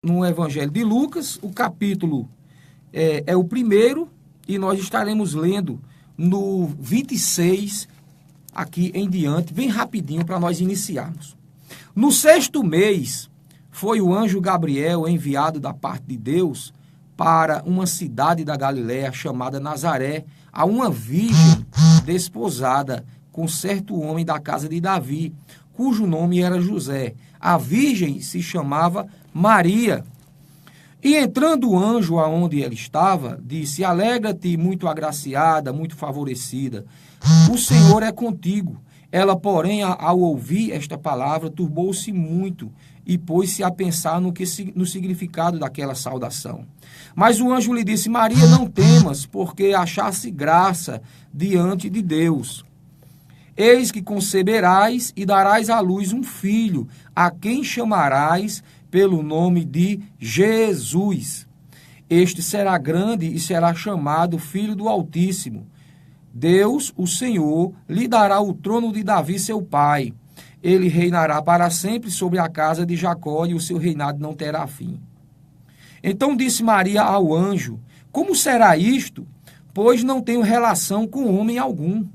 no Evangelho de Lucas, o capítulo é o primeiro, e nós estaremos lendo no 26 aqui em diante, bem rapidinho para nós iniciarmos. No 6º mês, foi o anjo Gabriel enviado da parte de Deus para uma cidade da Galiléia chamada Nazaré, a uma virgem desposada com certo homem da casa de Davi, cujo nome era José. A virgem se chamava Maria. E entrando o anjo aonde ela estava, disse: Alegra-te, muito agraciada, muito favorecida, o Senhor é contigo. Ela, porém, ao ouvir esta palavra, turbou-se muito e pôs-se a pensar no significado daquela saudação. Mas o anjo lhe disse: Maria, não temas, porque achaste graça diante de Deus. Eis que conceberás e darás à luz um filho, a quem chamarás pelo nome de Jesus. Este será grande e será chamado Filho do Altíssimo. Deus, o Senhor, lhe dará o trono de Davi, seu pai. Ele reinará para sempre sobre a casa de Jacó, e o seu reinado não terá fim. Então disse Maria ao anjo: Como será isto? Pois não tenho relação com homem algum.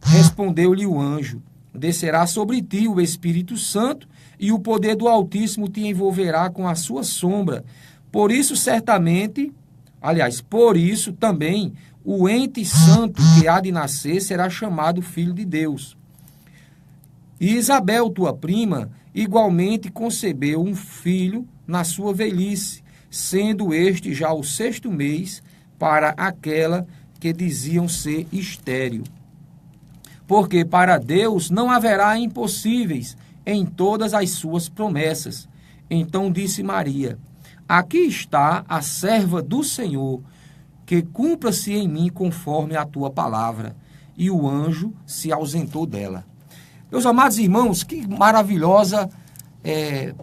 Respondeu-lhe o anjo: Descerá sobre ti o Espírito Santo, e o poder do Altíssimo te envolverá com a sua sombra. Por isso também, o ente santo que há de nascer será chamado Filho de Deus. E Isabel, tua prima, igualmente concebeu um filho na sua velhice, sendo este já o 6º mês para aquela que diziam ser estéril. Porque para Deus não haverá impossíveis em todas as suas promessas. Então disse Maria: Aqui está a serva do Senhor, que cumpra-se em mim conforme a tua palavra. E o anjo se ausentou dela. Meus amados irmãos, que maravilhosa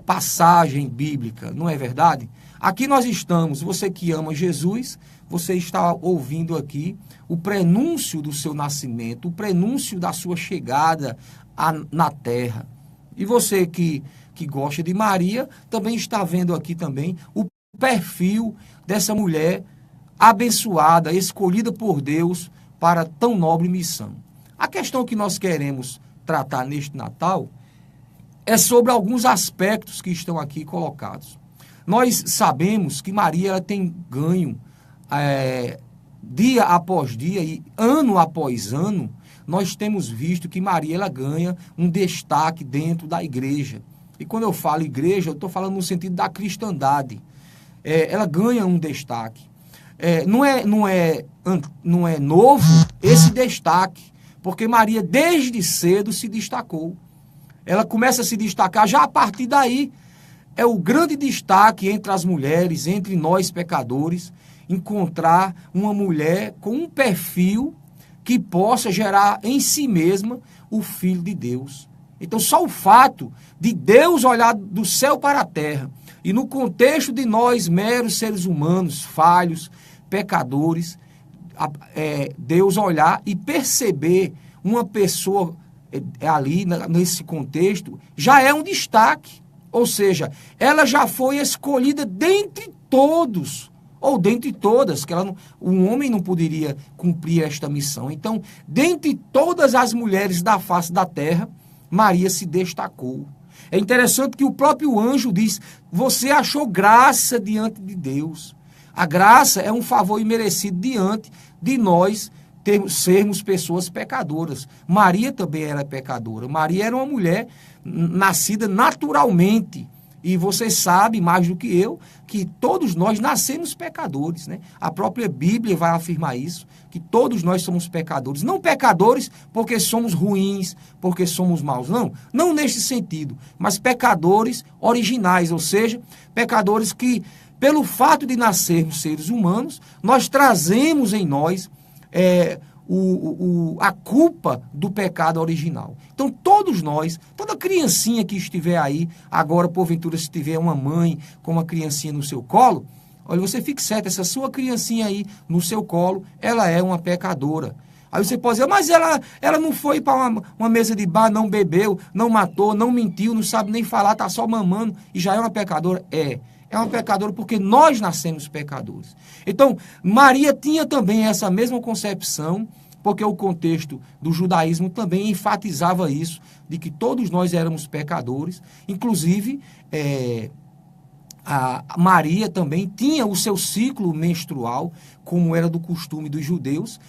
passagem bíblica, não é verdade? Aqui nós estamos, você que ama Jesus, você está ouvindo aqui o prenúncio do seu nascimento, o prenúncio da sua chegada na terra. E você que gosta de Maria, também está vendo aqui também o perfil dessa mulher abençoada, escolhida por Deus para tão nobre missão. A questão que nós queremos tratar neste Natal é sobre alguns aspectos que estão aqui colocados. Nós sabemos que Maria ela tem ganho dia após dia e ano após ano. Nós temos visto que Maria ela ganha um destaque dentro da igreja. E quando eu falo igreja, eu estou falando no sentido da cristandade. Ela ganha um destaque. Não é novo esse destaque, porque Maria desde cedo se destacou. Ela começa a se destacar já a partir daí. É o grande destaque entre as mulheres, entre nós pecadores, encontrar uma mulher com um perfil que possa gerar em si mesma o Filho de Deus. Então, só o fato de Deus olhar do céu para a terra, e no contexto de nós, meros seres humanos, falhos, pecadores, Deus olhar e perceber uma pessoa ali, nesse contexto, já é um destaque. Ou seja, ela já foi escolhida dentre todos, ou dentre todas, que um homem não poderia cumprir esta missão. Então, dentre todas as mulheres da face da terra, Maria se destacou. É interessante que o próprio anjo diz: você achou graça diante de Deus. A graça é um favor imerecido diante de nós sermos pessoas pecadoras. Maria também era pecadora. Maria era uma mulher nascida naturalmente. E você sabe, mais do que eu, que todos nós nascemos pecadores, né? A própria Bíblia vai afirmar isso, que todos nós somos pecadores. Não pecadores porque somos ruins, porque somos maus. Não neste sentido. Mas pecadores originais, ou seja, pecadores que, pelo fato de nascermos seres humanos, nós trazemos em nós a culpa do pecado original. Então, todos nós, toda criancinha que estiver aí, agora, porventura, se tiver uma mãe com uma criancinha no seu colo, olha, você fique certo, essa sua criancinha aí no seu colo, ela é uma pecadora. Aí você pode dizer, mas ela não foi para uma mesa de bar, não bebeu, não matou, não mentiu, não sabe nem falar, está só mamando e já é uma pecadora? É uma pecadora porque nós nascemos pecadores. Então, Maria tinha também essa mesma concepção, porque o contexto do judaísmo também enfatizava isso, de que todos nós éramos pecadores. Inclusive, a Maria também tinha o seu ciclo menstrual, como era do costume dos judeus.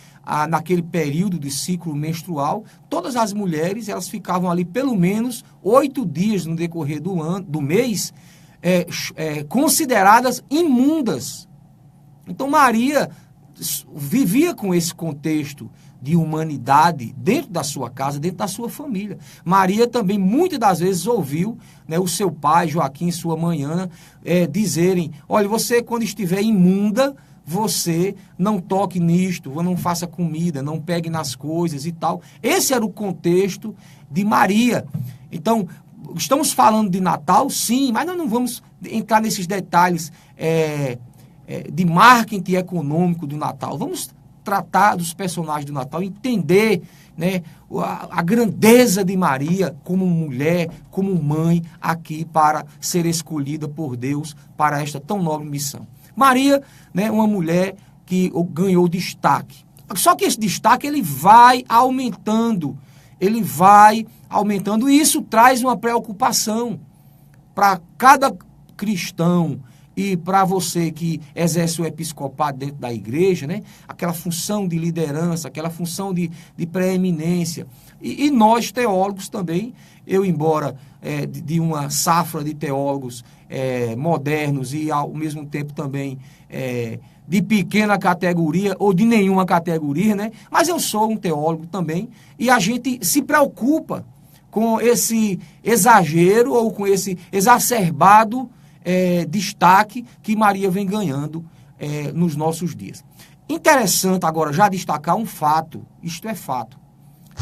Naquele período de ciclo menstrual, todas as mulheres elas ficavam ali pelo menos 8 dias no decorrer do mês, consideradas imundas. Então Maria vivia com esse contexto de humanidade dentro da sua casa, dentro da sua família. Maria também muitas das vezes ouviu, né, o seu pai, Joaquim, e sua mãe Ana, dizerem, olha, você quando estiver imunda, você não toque nisto, não faça comida, não pegue nas coisas e tal. Esse era o contexto de Maria. Então, estamos falando de Natal, sim, mas nós não vamos entrar nesses detalhes de marketing econômico do Natal. Vamos tratar dos personagens do Natal, entender, né, a grandeza de Maria como mulher, como mãe, aqui para ser escolhida por Deus para esta tão nobre missão. Maria, né, uma mulher que ganhou destaque. Só que esse destaque ele vai aumentando, e isso traz uma preocupação para cada cristão e para você que exerce o episcopado dentro da igreja, né? Aquela função de liderança, aquela função de preeminência. E nós, teólogos também, eu embora de uma safra de teólogos modernos e ao mesmo tempo também de pequena categoria ou de nenhuma categoria, né? Mas eu sou um teólogo também e a gente se preocupa com esse exagero ou com esse exacerbado destaque que Maria vem ganhando nos nossos dias. Interessante agora já destacar um fato, isto é fato.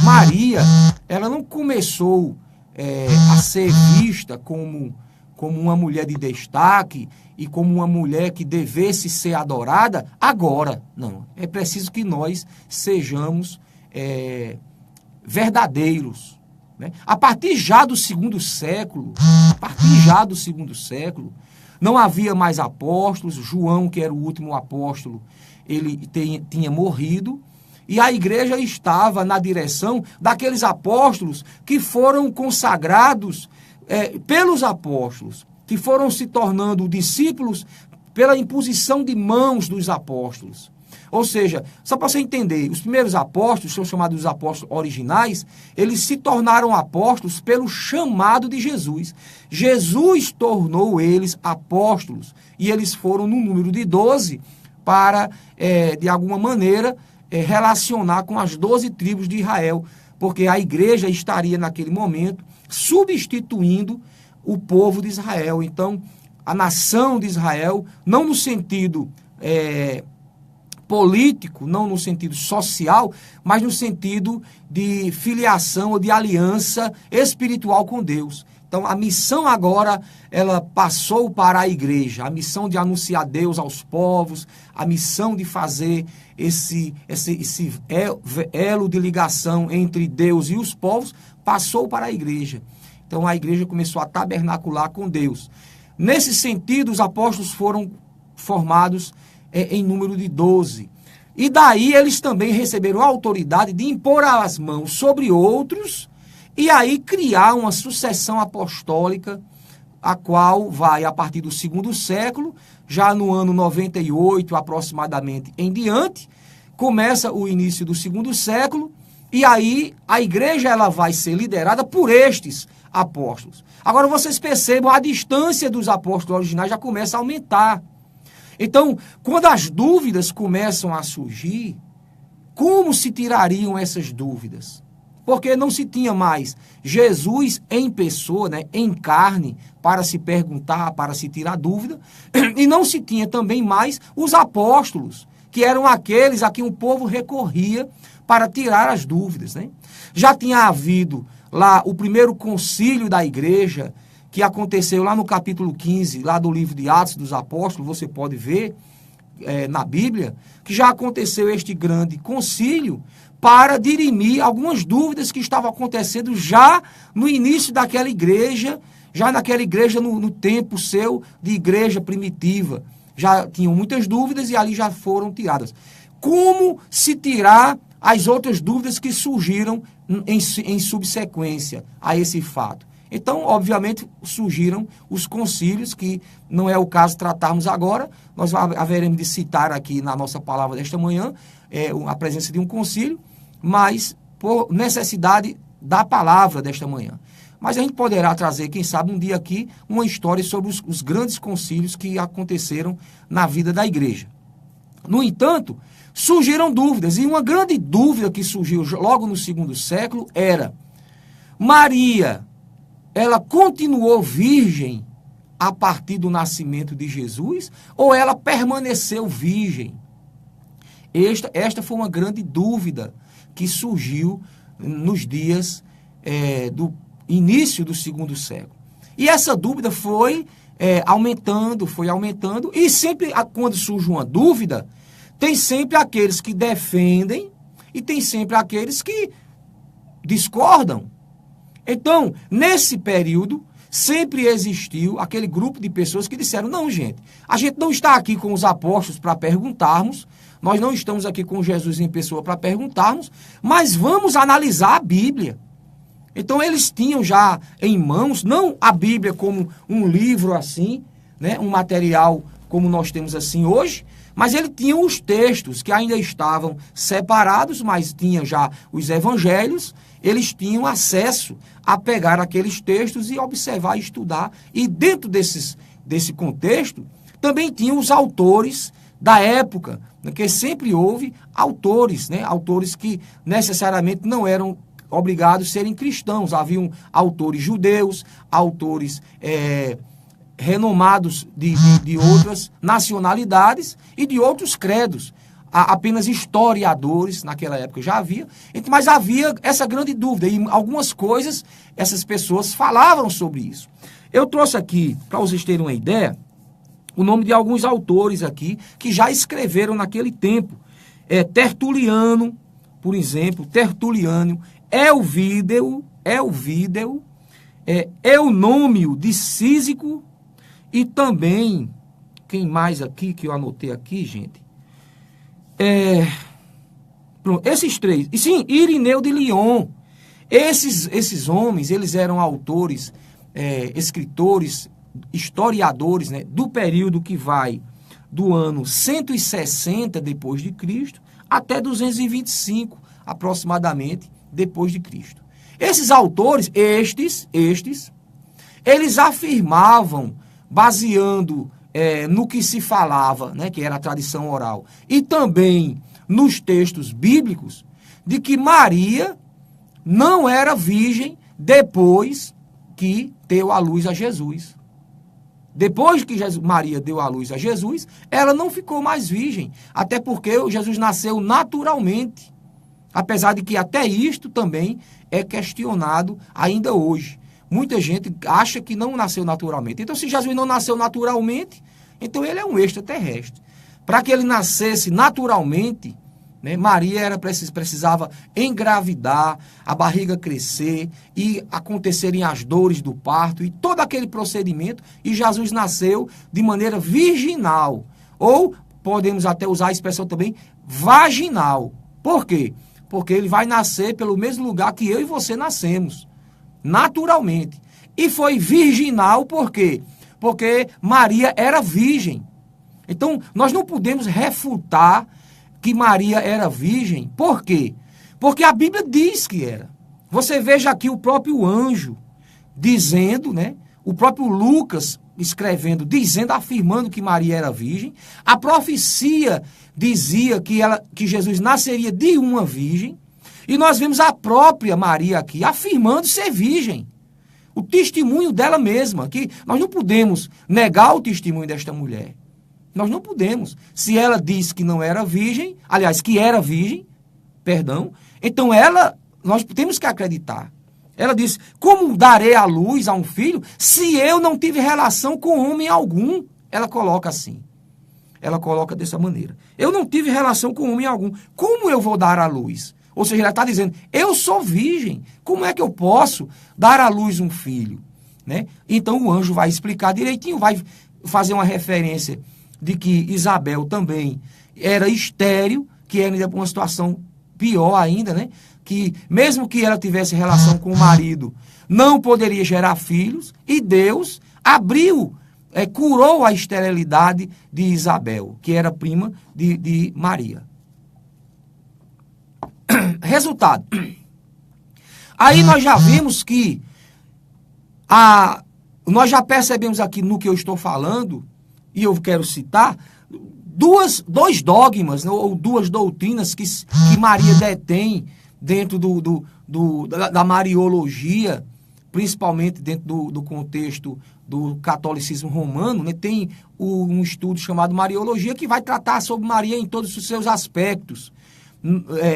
Maria, ela não começou a ser vista como uma mulher de destaque e como uma mulher que devesse ser adorada agora. Não, é preciso que nós sejamos verdadeiros. Né? A partir já do segundo século, não havia mais apóstolos. João, que era o último apóstolo, ele tinha morrido. E a igreja estava na direção daqueles apóstolos que foram consagrados pelos apóstolos, que foram se tornando discípulos pela imposição de mãos dos apóstolos. Ou seja, só para você entender, os primeiros apóstolos, são chamados os apóstolos originais, eles se tornaram apóstolos pelo chamado de Jesus. Jesus tornou eles apóstolos e eles foram no número de 12 para, de alguma maneira, relacionar com as 12 tribos de Israel, porque a igreja estaria naquele momento substituindo o povo de Israel. Então, a nação de Israel, não no sentido político, não no sentido social, mas no sentido de filiação ou de aliança espiritual com Deus. Então, a missão agora, ela passou para a igreja, a missão de anunciar Deus aos povos, a missão de fazer esse elo de ligação entre Deus e os povos, passou para a igreja. Então, a igreja começou a tabernacular com Deus. Nesse sentido, os apóstolos foram formados em número de 12. E daí eles também receberam a autoridade de impor as mãos sobre outros e aí criar uma sucessão apostólica, a qual vai a partir do segundo século, já no ano 98 aproximadamente em diante, começa o início do segundo século, e aí a igreja ela vai ser liderada por estes apóstolos. Agora vocês percebam, a distância dos apóstolos originais já começa a aumentar. Então, quando as dúvidas começam a surgir, como se tirariam essas dúvidas? Porque não se tinha mais Jesus em pessoa, né, em carne, para se perguntar, para se tirar dúvida, e não se tinha também mais os apóstolos, que eram aqueles a quem o povo recorria para tirar as dúvidas. Né? Já tinha havido lá o primeiro concílio da igreja, que aconteceu lá no capítulo 15, lá do livro de Atos dos Apóstolos, você pode ver, na Bíblia que já aconteceu este grande concílio para dirimir algumas dúvidas que estavam acontecendo já no início daquela igreja, já naquela igreja no tempo seu de igreja primitiva. Já tinham muitas dúvidas e ali já foram tiradas. Como se tirar as outras dúvidas que surgiram em subsequência a esse fato? Então, obviamente, surgiram os concílios, que não é o caso tratarmos agora. Nós haveremos de citar aqui na nossa palavra desta manhã a presença de um concílio, mas por necessidade da palavra desta manhã. Mas a gente poderá trazer, quem sabe, um dia aqui, uma história sobre os grandes concílios que aconteceram na vida da igreja. No entanto, surgiram dúvidas, e uma grande dúvida que surgiu logo no segundo século era: Maria, ela continuou virgem a partir do nascimento de Jesus, ou ela permaneceu virgem? Esta foi uma grande dúvida que surgiu nos dias do início do segundo século. E essa dúvida foi aumentando, e sempre quando surge uma dúvida, tem sempre aqueles que defendem e tem sempre aqueles que discordam. Então, nesse período, sempre existiu aquele grupo de pessoas que disseram: não, gente, a gente não está aqui com os apóstolos para perguntarmos, nós não estamos aqui com Jesus em pessoa para perguntarmos, mas vamos analisar a Bíblia. Então, eles tinham já em mãos, não a Bíblia como um livro assim, né, um material como nós temos assim hoje, mas ele tinha os textos que ainda estavam separados, mas tinha já os evangelhos. Eles tinham acesso a pegar aqueles textos e observar e estudar. E dentro desse contexto, também tinham os autores da época, porque sempre houve autores, né? Autores que necessariamente não eram obrigados a serem cristãos. Haviam autores judeus, autores renomados de outras nacionalidades e de outros credos. Apenas historiadores, naquela época já havia, mas havia essa grande dúvida, e algumas coisas, essas pessoas falavam sobre isso. Eu trouxe aqui, para vocês terem uma ideia, o nome de alguns autores aqui, que já escreveram naquele tempo. Tertuliano, por exemplo, Elvídeo, Eunômio de Císico, e também, quem mais aqui, que eu anotei aqui, gente? Pronto, esses três. E sim, Irineu de Lyon. Esses homens, eles eram autores, escritores, historiadores, né, do período que vai do ano 160 depois de Cristo até 225 aproximadamente depois de Cristo. Esses autores, eles afirmavam, baseando no que se falava, né, que era a tradição oral, e também nos textos bíblicos, de que Maria não era virgem depois que deu à luz a Jesus. Depois que Maria deu à luz a Jesus, ela não ficou mais virgem, até porque Jesus nasceu naturalmente, apesar de que até isto também é questionado ainda hoje. Muita gente acha que não nasceu naturalmente. Então, se Jesus não nasceu naturalmente, então ele é um extraterrestre. Para que ele nascesse naturalmente, né, Maria precisava engravidar, a barriga crescer e acontecerem as dores do parto e todo aquele procedimento, e Jesus nasceu de maneira virginal. Ou podemos até usar a expressão também vaginal. Por quê? Porque ele vai nascer pelo mesmo lugar que eu e você nascemos, naturalmente. E foi virginal por quê? Porque Maria era virgem. Então, nós não podemos refutar que Maria era virgem. Por quê? Porque a Bíblia diz que era. Você veja aqui o próprio anjo dizendo, né? O próprio Lucas escrevendo, dizendo, afirmando que Maria era virgem. A profecia dizia que Jesus nasceria de uma virgem. E nós vemos a própria Maria aqui afirmando ser virgem. O testemunho dela mesma, que nós não podemos negar o testemunho desta mulher. Nós não podemos. Se ela diz que não era virgem, aliás, que era virgem, perdão, então nós temos que acreditar. Ela disse: como darei à luz a um filho se eu não tive relação com homem algum? Ela coloca assim. ela coloca dessa maneira. Eu não tive relação com homem algum. Como eu vou dar à luz? Ou seja, ela está dizendo, eu sou virgem. Como é que eu posso dar à luz um filho? Né? Então o anjo vai explicar direitinho, vai fazer uma referência de que Isabel também era estéril, que era uma situação pior ainda, né? Que mesmo que ela tivesse relação com o marido, não poderia gerar filhos, e Deus abriu, curou a esterilidade de Isabel, que era prima de Maria. Resultado. Aí nós já vimos que nós já percebemos aqui no que eu estou falando, e eu quero citar, dois dogmas, ou duas doutrinas que Maria detém dentro da Mariologia, principalmente dentro do contexto do catolicismo romano, né? Tem um estudo chamado Mariologia que vai tratar sobre Maria em todos os seus aspectos.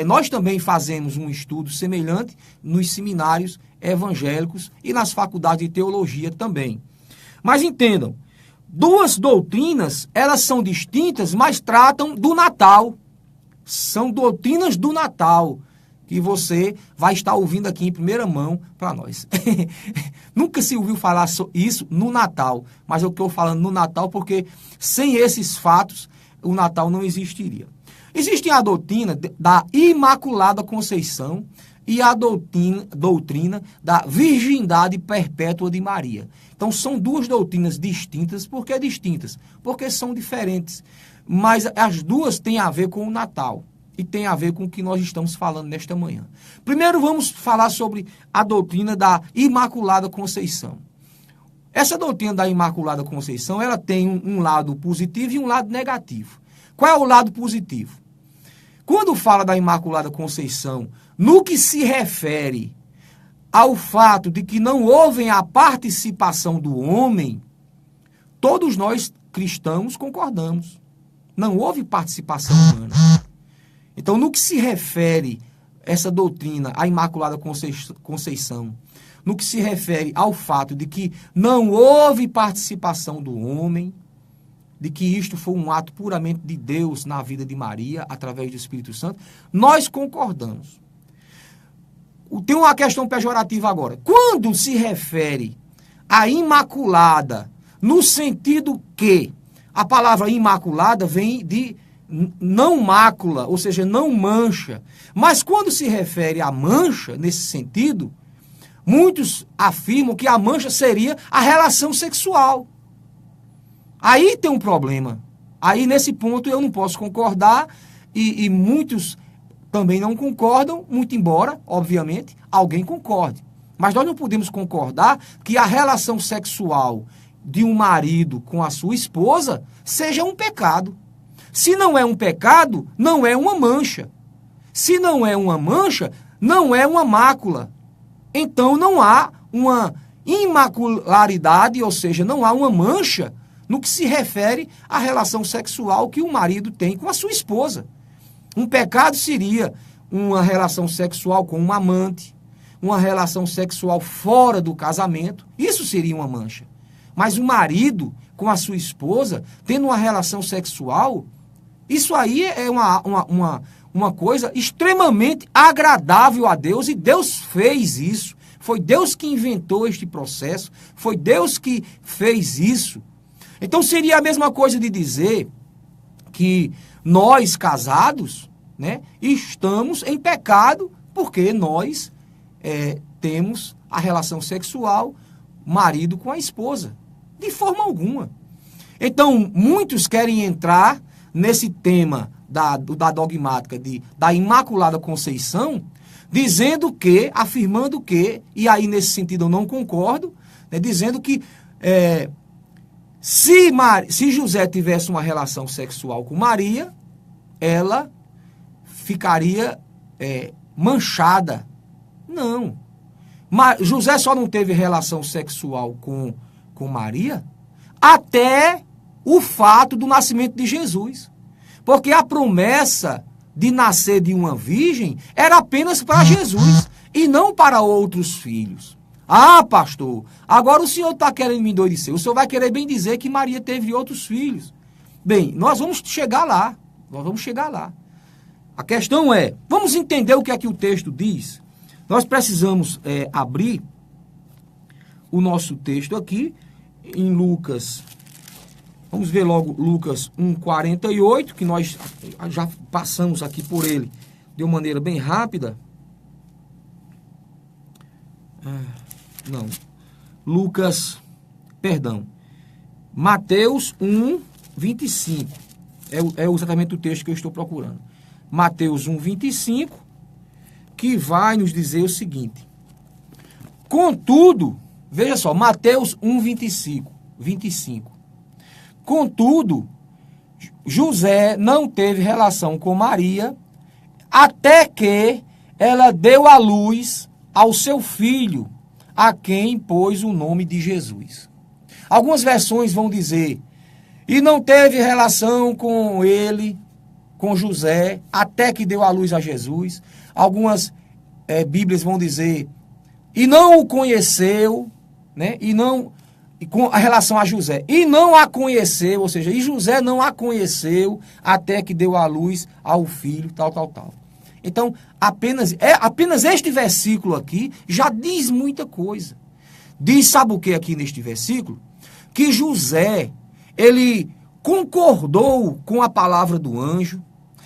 Nós também fazemos um estudo semelhante nos seminários evangélicos e nas faculdades de teologia também. Mas entendam, duas doutrinas, elas são distintas, mas tratam do Natal. São doutrinas do Natal, que você vai estar ouvindo aqui em primeira mão para nós. Nunca se ouviu falar isso no Natal, mas eu estou falando no Natal porque sem esses fatos o Natal não existiria. Existe a doutrina da Imaculada Conceição e a doutrina da Virgindade Perpétua de Maria. Então são duas doutrinas distintas. Por que distintas? Porque são diferentes. Mas as duas têm a ver com o Natal. E tem a ver com o que nós estamos falando nesta manhã. Primeiro vamos falar sobre a doutrina da Imaculada Conceição. Essa doutrina da Imaculada Conceição, ela tem um lado positivo e um lado negativo. Qual é o lado positivo? Quando fala da Imaculada Conceição, no que se refere ao fato de que não houve a participação do homem, todos nós cristãos concordamos. Não houve participação humana. Então, no que se refere essa doutrina, a Imaculada Conceição, no que se refere ao fato de que não houve participação do homem, de que isto foi um ato puramente de Deus na vida de Maria, através do Espírito Santo, nós concordamos. Tem uma questão pejorativa agora. Quando se refere à Imaculada, no sentido que a palavra Imaculada vem de não mácula, ou seja, não mancha. Mas quando se refere à mancha, nesse sentido, muitos afirmam que a mancha seria a relação sexual. Aí tem um problema. Aí, nesse ponto, eu não posso concordar e muitos também não concordam, muito embora, obviamente, alguém concorde. Mas nós não podemos concordar que a relação sexual de um marido com a sua esposa seja um pecado. Se não é um pecado, não é uma mancha. Se não é uma mancha, não é uma mácula. Então não há uma imacularidade, ou seja, não há uma mancha no que se refere à relação sexual que o marido tem com a sua esposa. Um pecado seria uma relação sexual com um amante, uma relação sexual fora do casamento. Isso seria uma mancha. Mas o marido com a sua esposa, tendo uma relação sexual, isso aí é uma coisa extremamente agradável a Deus, e Deus fez isso. Foi Deus que inventou este processo, foi Deus que fez isso. Então seria a mesma coisa de dizer que nós, casados, né, estamos em pecado porque nós temos a relação sexual, marido com a esposa. De forma alguma. Então, muitos querem entrar nesse tema da dogmática da Imaculada Conceição, dizendo que, afirmando que, e aí nesse sentido eu não concordo, né, dizendo que se José tivesse uma relação sexual com Maria, ela ficaria manchada. Não. José só não teve relação sexual com Maria até o fato do nascimento de Jesus. Porque a promessa de nascer de uma virgem era apenas para Jesus e não para outros filhos. Ah, pastor, agora o senhor está querendo me endoidecer. O senhor vai querer bem dizer que Maria teve outros filhos. Bem, nós vamos chegar lá. Nós vamos chegar lá. A questão é, vamos entender o que é que o texto diz? Nós precisamos abrir o nosso texto aqui em Lucas. Vamos ver logo Lucas 1,48, que nós já passamos aqui por ele de uma maneira bem rápida. Mateus 1,25. É exatamente o texto que eu estou procurando. Mateus 1,25, que vai nos dizer o seguinte. Contudo, veja só, Mateus 1,25. Contudo, José não teve relação com Maria até que ela deu à luz ao seu filho, a quem pôs o nome de Jesus. Algumas versões vão dizer, e não teve relação com ele, com José, até que deu à luz a Jesus. Algumas Bíblias vão dizer, e não o conheceu, né? E com a relação a José, e não a conheceu, ou seja, e José não a conheceu até que deu à luz ao filho, tal. Então, apenas este versículo aqui já diz muita coisa. Diz, sabe o que aqui neste versículo? Que José, ele concordou com a palavra do anjo,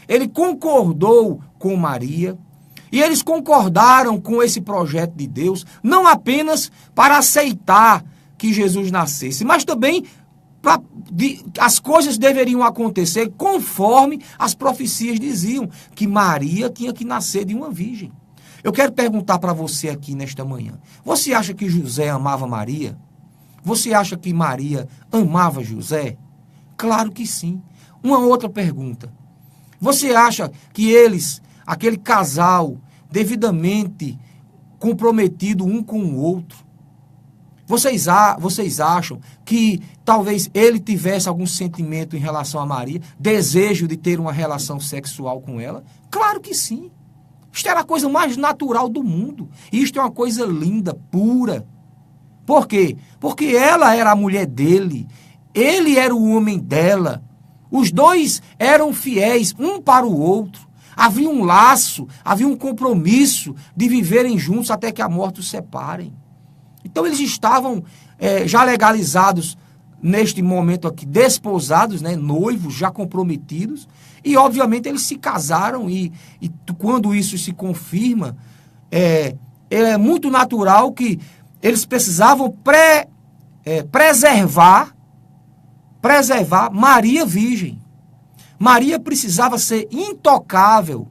ele concordou com Maria, e eles concordaram com esse projeto de Deus, não apenas para aceitar que Jesus nascesse, mas também as coisas deveriam acontecer conforme as profecias diziam, que Maria tinha que nascer de uma virgem. Eu quero perguntar para você aqui nesta manhã, você acha que José amava Maria? Você acha que Maria amava José? Claro que sim. Uma outra pergunta, você acha que aquele casal devidamente comprometido um com o outro, vocês acham que talvez ele tivesse algum sentimento em relação a Maria, desejo de ter uma relação sexual com ela? Claro que sim. Isto era a coisa mais natural do mundo. Isto é uma coisa linda, pura. Por quê? Porque ela era a mulher dele, ele era o homem dela. Os dois eram fiéis um para o outro. Havia um laço, havia um compromisso de viverem juntos até que a morte os separe. Então eles estavam já legalizados neste momento aqui, desposados, né, noivos, já comprometidos, e obviamente eles se casaram e quando isso se confirma, é muito natural que eles precisavam preservar Maria virgem. Maria precisava ser intocável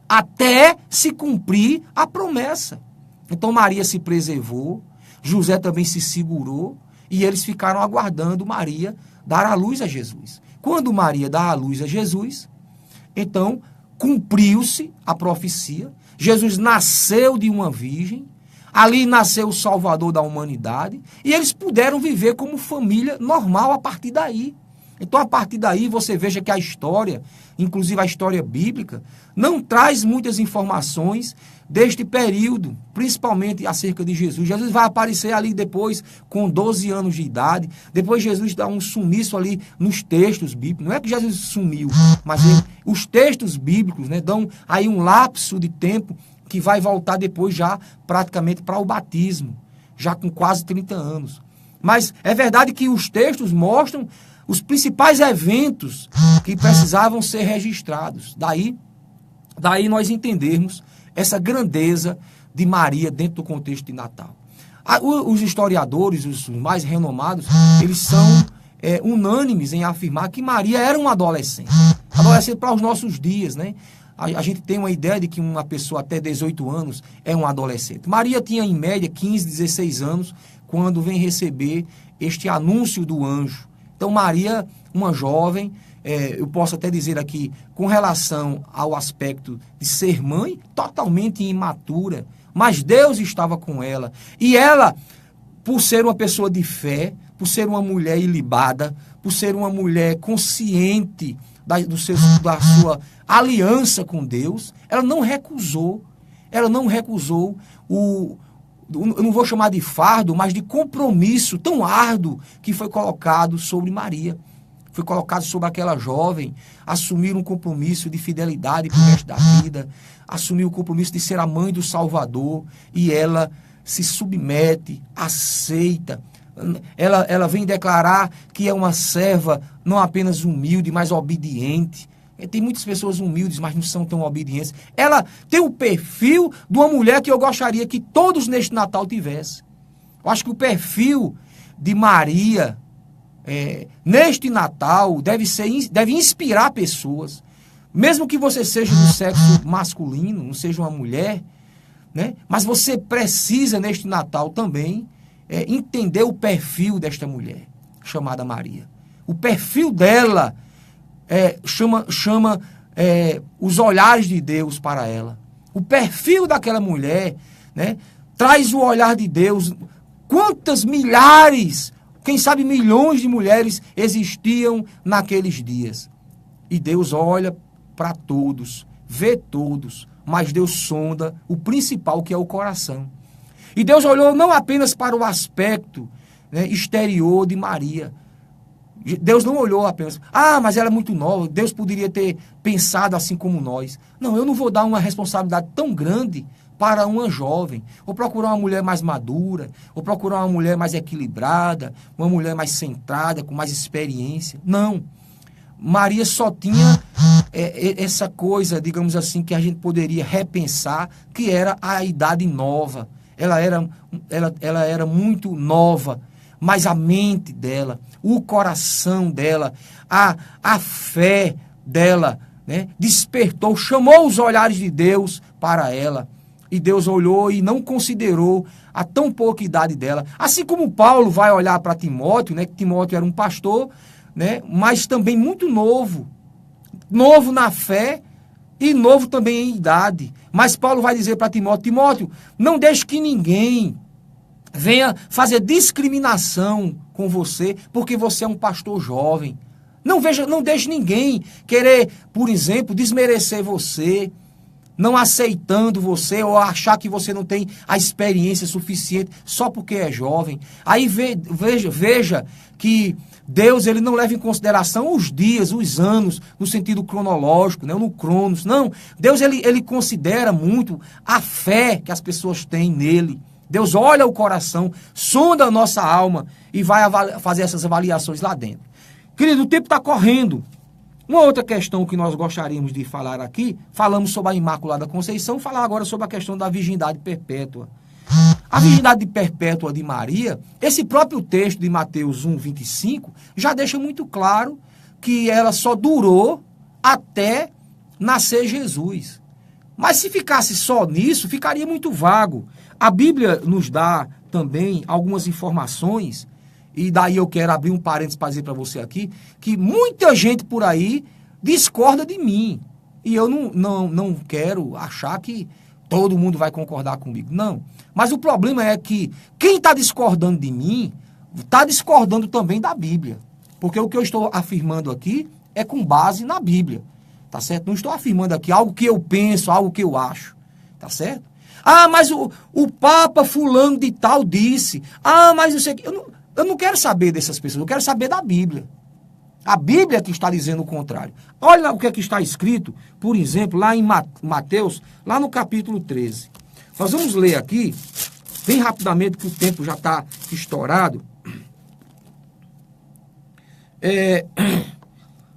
até se cumprir a promessa. Então Maria se preservou, José também se segurou e eles ficaram aguardando Maria dar à luz a Jesus. Quando Maria dá à luz a Jesus, então cumpriu-se a profecia. Jesus nasceu de uma virgem, ali nasceu o Salvador da humanidade e eles puderam viver como família normal a partir daí. Então, a partir daí, você veja que a história, inclusive a história bíblica, não traz muitas informações deste período, principalmente acerca de Jesus. Jesus vai aparecer ali depois com 12 anos de idade. Depois Jesus dá um sumiço ali nos textos bíblicos. Não é que Jesus sumiu, mas os textos bíblicos, né, dão aí um lapso de tempo que vai voltar depois já praticamente para o batismo, já com quase 30 anos. Mas é verdade que os textos mostram os principais eventos que precisavam ser registrados. Daí nós entendermos essa grandeza de Maria dentro do contexto de Natal. Os historiadores, os mais renomados, eles são unânimes em afirmar que Maria era uma adolescente. Adolescente para os nossos dias, né? A gente tem uma ideia de que uma pessoa até 18 anos é um adolescente. Maria tinha, em média, 15, 16 anos, quando vem receber este anúncio do anjo. Então, Maria, uma jovem, eu posso até dizer aqui, com relação ao aspecto de ser mãe, totalmente imatura, mas Deus estava com ela. E ela, por ser uma pessoa de fé, por ser uma mulher ilibada, por ser uma mulher consciente da sua aliança com Deus, ela não recusou eu não vou chamar de fardo, mas de compromisso tão árduo que foi colocado sobre Maria. foi colocado sobre aquela jovem assumir um compromisso de fidelidade para o resto da vida, assumir o compromisso de ser a mãe do Salvador, e ela se submete, aceita. Ela vem declarar que é uma serva não apenas humilde, mas obediente. Tem muitas pessoas humildes, mas não são tão obedientes. Ela tem o perfil de uma mulher que eu gostaria que todos neste Natal tivessem. Eu acho que o perfil de Maria, neste Natal, deve inspirar pessoas. Mesmo que você seja do sexo masculino, não seja uma mulher, né? Mas você precisa, neste Natal também, entender o perfil desta mulher, chamada Maria. O perfil dela chama os olhares de Deus para ela. O perfil daquela mulher, né, traz o olhar de Deus. Quantas milhares, quem sabe milhões de mulheres existiam naqueles dias. E Deus olha para todos, vê todos, mas Deus sonda o principal, que é o coração. E Deus olhou não apenas para o aspecto, né, exterior de Maria. Deus não olhou apenas, mas ela é muito nova, Deus poderia ter pensado assim como nós. Não, eu não vou dar uma responsabilidade tão grande para uma jovem. Ou procurar uma mulher mais madura, ou procurar uma mulher mais equilibrada, uma mulher mais centrada, com mais experiência. Não. Maria só tinha essa coisa, digamos assim, que a gente poderia repensar, que era a idade nova. Ela era muito nova, mas a mente dela, o coração dela, a fé dela, né, despertou, chamou os olhares de Deus para ela. E Deus olhou e não considerou a tão pouca idade dela. Assim como Paulo vai olhar para Timóteo, né, que Timóteo era um pastor, né, mas também muito novo. Novo na fé e novo também em idade. Mas Paulo vai dizer para Timóteo, Timóteo, não deixe que ninguém venha fazer discriminação com você, porque você é um pastor jovem. Não deixe ninguém querer, por exemplo, desmerecer você, não aceitando você, ou achar que você não tem a experiência suficiente só porque é jovem. Aí veja que Deus, ele não leva em consideração os dias, os anos, no sentido cronológico, né, no cronos. Não, Deus ele considera muito a fé que as pessoas têm nele. Deus olha o coração, sonda a nossa alma e vai fazer essas avaliações lá dentro. Querido, o tempo está correndo. Uma outra questão que nós gostaríamos de falar aqui, falamos sobre a Imaculada Conceição, falar agora sobre a questão da virgindade perpétua. A virgindade perpétua de Maria, esse próprio texto de Mateus 1:25, já deixa muito claro que ela só durou até nascer Jesus. Mas se ficasse só nisso, ficaria muito vago. A Bíblia nos dá também algumas informações, e daí eu quero abrir um parênteses para dizer para você aqui, que muita gente por aí discorda de mim. E eu não quero achar que todo mundo vai concordar comigo. Não. Mas o problema é que quem está discordando de mim está discordando também da Bíblia. Porque o que eu estou afirmando aqui é com base na Bíblia. Tá certo? Não estou afirmando aqui algo que eu penso, algo que eu acho. Tá certo? Mas o Papa fulano de tal disse. Mas não sei o que. Eu não quero saber dessas pessoas, eu quero saber da Bíblia. A Bíblia que está dizendo o contrário. Olha o que é que está escrito, por exemplo, lá em Mateus, lá no capítulo 13. Nós vamos ler aqui, bem rapidamente, que o tempo já está estourado.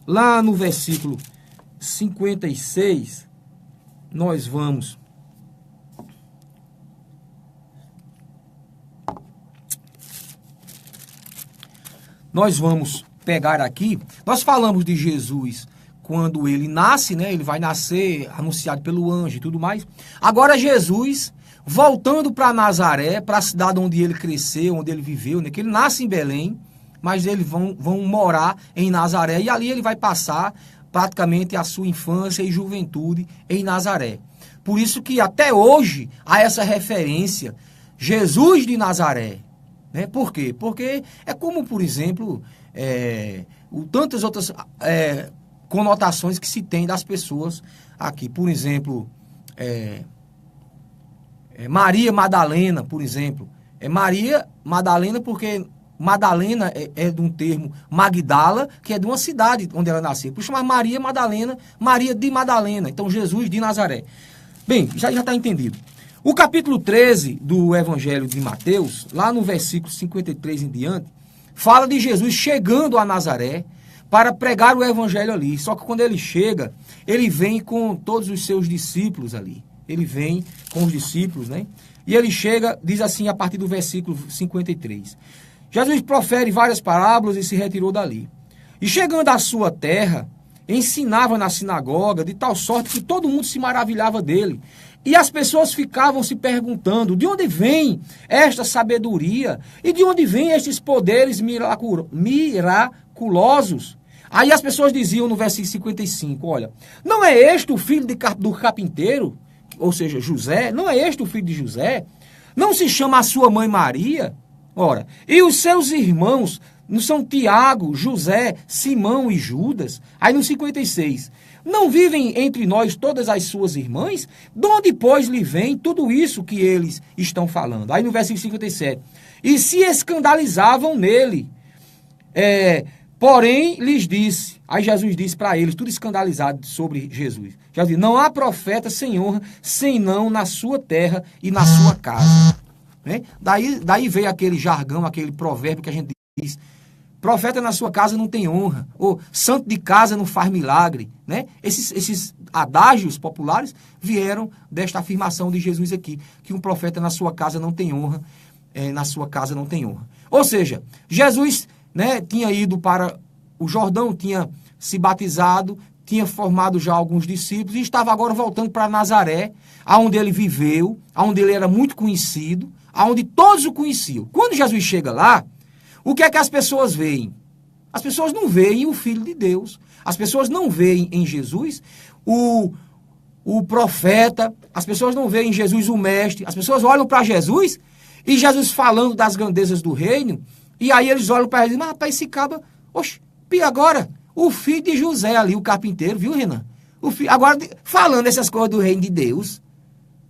Lá no versículo 56, nós vamos pegar aqui. Nós falamos de Jesus quando ele nasce, né? Ele vai nascer anunciado pelo anjo e tudo mais. Agora Jesus, voltando para Nazaré, para a cidade onde ele cresceu, onde ele viveu, né? Que ele nasce em Belém, mas eles vão morar em Nazaré, e ali ele vai passar praticamente a sua infância e juventude em Nazaré. Por isso que até hoje há essa referência, Jesus de Nazaré. Né? Por quê? Porque é como, por exemplo, tantas outras conotações que se tem das pessoas aqui. Por exemplo, Maria Madalena, por exemplo. Maria Madalena porque Madalena é de um termo Magdala, que é de uma cidade onde ela nasceu. Por isso chama Maria Madalena, Maria de Madalena. Então, Jesus de Nazaré. Bem, já está entendido. O capítulo 13 do Evangelho de Mateus, lá no versículo 53 em diante, fala de Jesus chegando a Nazaré para pregar o Evangelho ali. Só que quando ele chega, ele vem com todos os seus discípulos ali. Ele vem com os discípulos, né? E ele chega, diz assim, a partir do versículo 53. Jesus profere várias parábolas e se retirou dali. E chegando à sua terra, ensinava na sinagoga de tal sorte que todo mundo se maravilhava dele. E as pessoas ficavam se perguntando, de onde vem esta sabedoria? E de onde vem estes poderes miraculosos? Aí as pessoas diziam no versículo 55, olha, não é este o filho do carpinteiro? Ou seja, José? Não é este o filho de José? Não se chama a sua mãe Maria? Ora, e os seus irmãos, não são Tiago, José, Simão e Judas? Aí no 56, não vivem entre nós todas as suas irmãs? De onde, pois, lhe vem tudo isso que eles estão falando? Aí no versículo 57, e se escandalizavam nele, porém lhes disse, aí Jesus disse para eles, tudo escandalizado sobre Jesus, Jesus disse, não há profeta sem honra, senão na sua terra e na sua casa. Né? Daí veio aquele jargão, aquele provérbio que a gente diz, profeta na sua casa não tem honra, ou santo de casa não faz milagre. Né? Esses adágios populares vieram desta afirmação de Jesus aqui, que um profeta na sua casa não tem honra, na sua casa não tem honra. Ou seja, Jesus, né, tinha ido para o Jordão, tinha se batizado, tinha formado já alguns discípulos e estava agora voltando para Nazaré, aonde ele viveu, aonde ele era muito conhecido, aonde todos o conheciam. Quando Jesus chega lá, o que é que as pessoas veem? As pessoas não veem o Filho de Deus. As pessoas não veem em Jesus o profeta. As pessoas não veem em Jesus o mestre. As pessoas olham para Jesus e Jesus falando das grandezas do reino. E aí eles olham para ele e dizem, mas rapaz, esse cabra, oxe, e agora? O filho de José ali, o carpinteiro, viu, Renan? Agora, falando essas coisas do reino de Deus.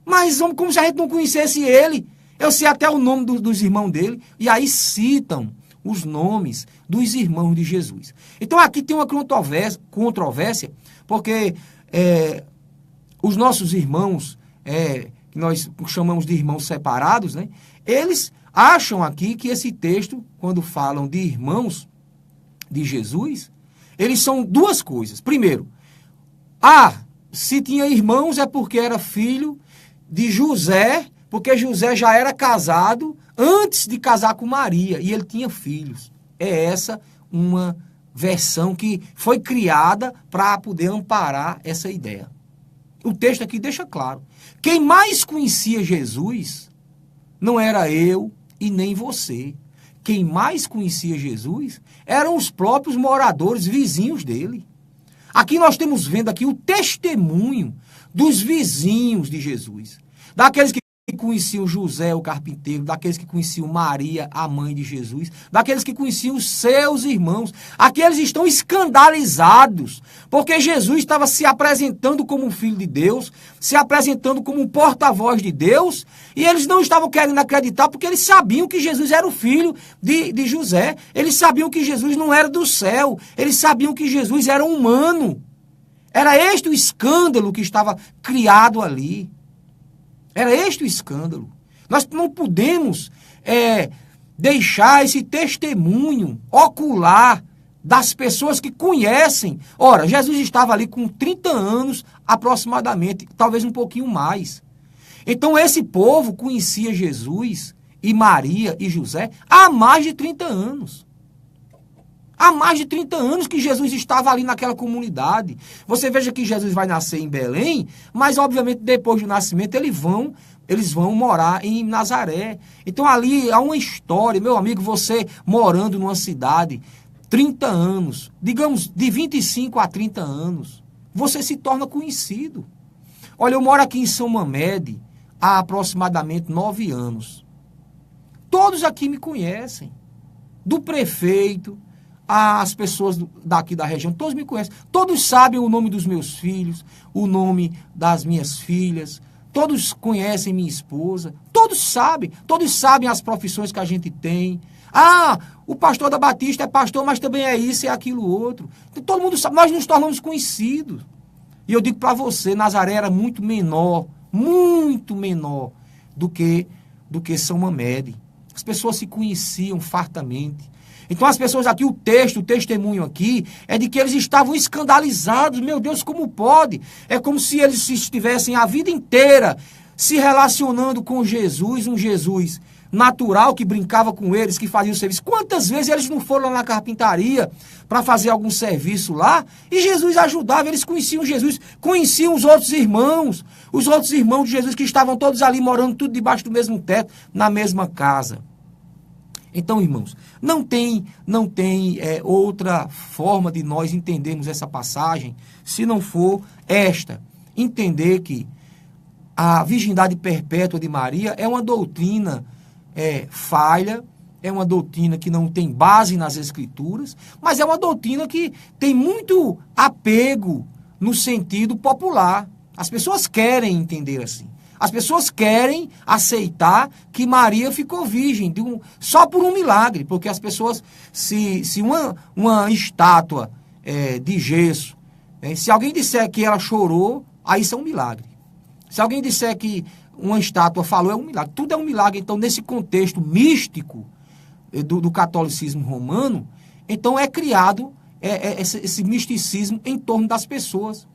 Mas como se a gente não conhecesse ele. Eu sei até o nome dos irmãos dele. E aí citam os nomes dos irmãos de Jesus. Então aqui tem uma controvérsia, porque os nossos irmãos, que nós chamamos de irmãos separados, né? Eles acham aqui que esse texto, quando falam de irmãos de Jesus, eles são duas coisas. Primeiro, se tinha irmãos é porque era filho de José, porque José já era casado antes de casar com Maria, e ele tinha filhos. É essa uma versão que foi criada para poder amparar essa ideia. O texto aqui deixa claro. Quem mais conhecia Jesus não era eu e nem você. Quem mais conhecia Jesus eram os próprios moradores, vizinhos dele. Aqui nós estamos vendo aqui o testemunho dos vizinhos de Jesus. Daqueles que conheciam José, o carpinteiro, daqueles que conheciam Maria, a mãe de Jesus, daqueles que conheciam os seus irmãos. Aqueles estão escandalizados, porque Jesus estava se apresentando como um filho de Deus, se apresentando como um porta-voz de Deus, e eles não estavam querendo acreditar, porque eles sabiam que Jesus era o filho de José, eles sabiam que Jesus não era do céu, eles sabiam que Jesus era humano. Era este o escândalo que estava criado ali. Era este o escândalo. Nós não podemos deixar esse testemunho ocular das pessoas que conhecem. Ora, Jesus estava ali com 30 anos aproximadamente, talvez um pouquinho mais. Então esse povo conhecia Jesus e Maria e José há mais de 30 anos. Há mais de 30 anos que Jesus estava ali naquela comunidade. Você veja que Jesus vai nascer em Belém, mas obviamente depois do nascimento eles vão morar em Nazaré. Então ali há uma história, meu amigo, você morando numa cidade, 30 anos, digamos de 25 a 30 anos, você se torna conhecido. Olha, eu moro aqui em São Mamede há aproximadamente 9 anos. Todos aqui me conhecem, do prefeito, as pessoas daqui da região, todos me conhecem. Todos sabem o nome dos meus filhos, o nome das minhas filhas, todos conhecem minha esposa, todos sabem as profissões que a gente tem. Ah, o pastor da Batista é pastor, mas também é isso e aquilo outro. Então, todo mundo sabe, nós nos tornamos conhecidos. E eu digo para você, Nazaré era muito menor do que São Mamede. As pessoas se conheciam fartamente. Então as pessoas aqui, o testemunho aqui, é de que eles estavam escandalizados. Meu Deus, como pode? É como se eles estivessem a vida inteira se relacionando com Jesus, um Jesus natural que brincava com eles, que fazia o serviço. Quantas vezes eles não foram lá na carpintaria para fazer algum serviço lá? E Jesus ajudava, eles conheciam Jesus, conheciam os outros irmãos de Jesus que estavam todos ali morando tudo debaixo do mesmo teto, na mesma casa. Então, irmãos, não tem outra forma de nós entendermos essa passagem se não for esta. Entender que a virgindade perpétua de Maria é uma doutrina falha, é uma doutrina que não tem base nas Escrituras, mas é uma doutrina que tem muito apego no sentido popular. As pessoas querem entender assim. As pessoas querem aceitar que Maria ficou virgem só por um milagre, porque as pessoas, se uma estátua de gesso, se alguém disser que ela chorou, aí isso é um milagre. Se alguém disser que uma estátua falou, é um milagre. Tudo é um milagre. Então, nesse contexto místico do catolicismo romano, então é criado esse misticismo em torno das pessoas.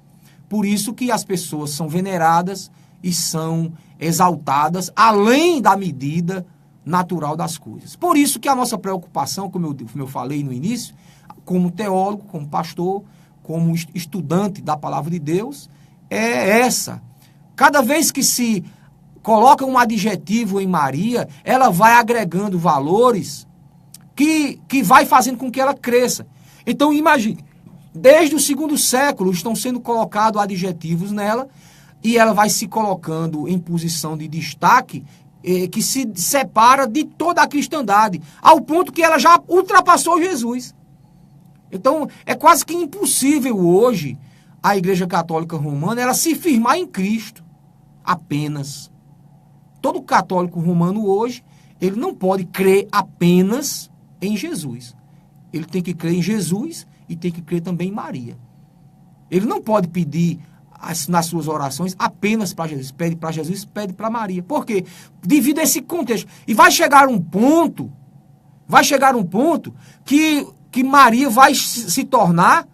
Por isso que as pessoas são veneradas e são exaltadas além da medida natural das coisas. Por isso que a nossa preocupação, como eu falei no início, como teólogo, como pastor, como estudante da palavra de Deus, é essa. Cada vez que se coloca um adjetivo em Maria, ela vai agregando valores que vai fazendo com que ela cresça. Então, imagine, desde o 2º século estão sendo colocados adjetivos nela, e ela vai se colocando em posição de destaque que se separa de toda a cristandade, ao ponto que ela já ultrapassou Jesus. Então, é quase que impossível hoje a Igreja Católica Romana ela se firmar em Cristo apenas. Todo católico romano hoje, ele não pode crer apenas em Jesus. Ele tem que crer em Jesus e tem que crer também em Maria. Ele não pode pedir nas suas orações apenas para Jesus. Pede para Jesus, pede para Maria. Por quê? Devido a esse contexto. E vai chegar um ponto que Maria vai se tornar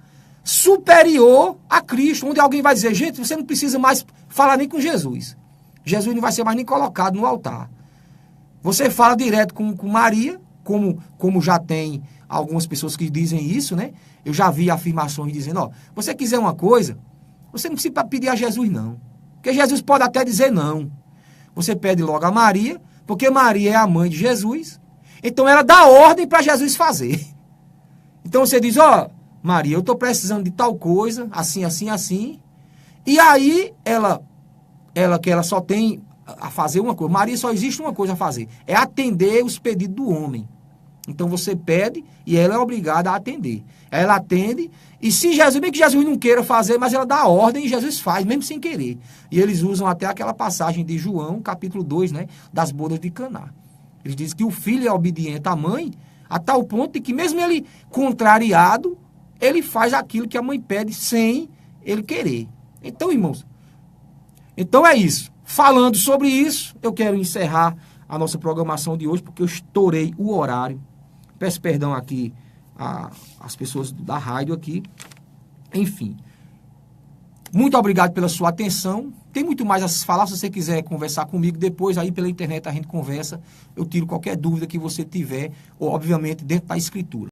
superior a Cristo, onde alguém vai dizer, gente, você não precisa mais falar nem com Jesus. Jesus não vai ser mais nem colocado no altar. Você fala direto com Maria, como já tem algumas pessoas que dizem isso, né? Eu já vi afirmações dizendo, ó, você quiser uma coisa, você não precisa pedir a Jesus, não. Porque Jesus pode até dizer não. Você pede logo a Maria, porque Maria é a mãe de Jesus. Então ela dá ordem para Jesus fazer. Então você diz, ó, Maria, eu estou precisando de tal coisa, assim, assim, assim. E aí ela só tem a fazer uma coisa. Maria só existe uma coisa a fazer. É atender os pedidos do homem. Então você pede e ela é obrigada a atender. Ela atende e se Jesus, bem que Jesus não queira fazer, mas ela dá a ordem e Jesus faz, mesmo sem querer. E eles usam até aquela passagem de João, capítulo 2, né, das bodas de Caná. Eles dizem que o filho é obediente à mãe, a tal ponto de que mesmo ele contrariado, ele faz aquilo que a mãe pede sem ele querer. Então, irmãos, então é isso. Falando sobre isso, eu quero encerrar a nossa programação de hoje, porque eu estourei o horário. Peço perdão aqui às pessoas da rádio aqui. Enfim. Muito obrigado pela sua atenção. Tem muito mais a falar. Se você quiser conversar comigo depois, aí pela internet a gente conversa. Eu tiro qualquer dúvida que você tiver, ou obviamente dentro da escritura.